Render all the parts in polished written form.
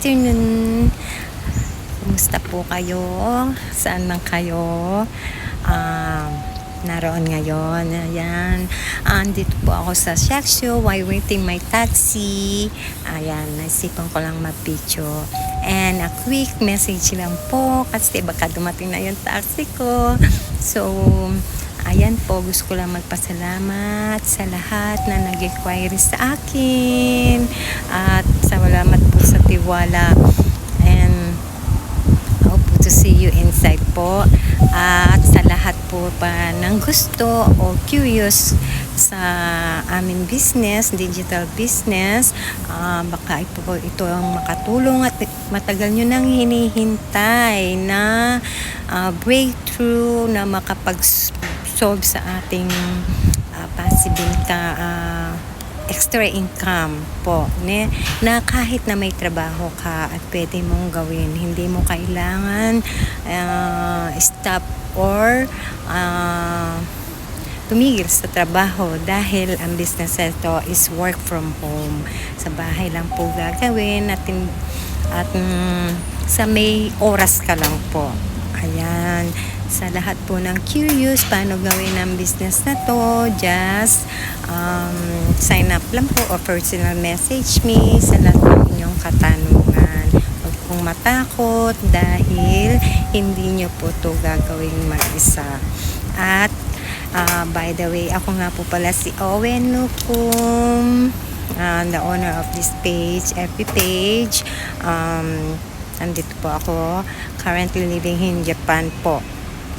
afternoon. Kumusta po kayo? Saan man kayo? Naroon ngayon. Ayan. Andito po ako sa Shakshu while waiting my taxi. Ayan. Naisipan ko lang mag-picture. And a quick message lang po kasi baka dumating na yung taxi ko. So, ayan po. Gusto ko lang magpasalamat sa lahat na nag-inquiry sa akin. At salamat po sa tiwala. And hope to see you inside po. At sa lahat po pa ng gusto o curious sa aming business, digital business, baka ito ang makatulong at matagal nyo nang hinihintay na breakthrough na makapag-solve sa ating possible extra income po na kahit na may trabaho ka at pwede mong gawin, hindi mo kailangan stop or tumigil sa trabaho dahil ang business ito is work from home. Sa bahay lang po gagawin at sa may oras ka lang po. Ayan. Sa lahat po ng curious paano gawin ang business na to, just sign up lang po o personal message me sa lahat ng inyong katanungan. Huwag pong matakot dahil hindi nyo po to gagawin mag-isa. At by the way, ako nga po pala si Owen Nukum, the owner of this page, FB page. Nandito po ako, currently living in Japan po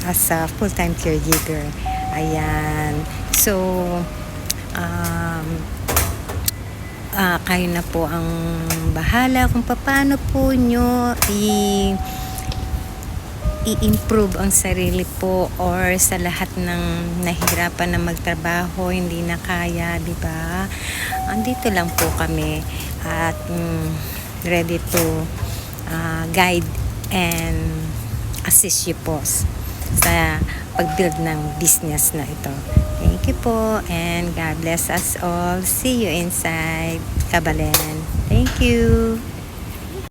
as a full-time caregiver. Ayan. So, kayo na po ang bahala kung paano po nyo i-improve ang sarili po or sa lahat ng nahihirapan na magtrabaho, hindi na kaya, di ba? Andito lang po kami at ready to guide and assist you po sa pag-build ng business na ito. Thank you po and God bless us all. See you inside Kabalen. Thank you.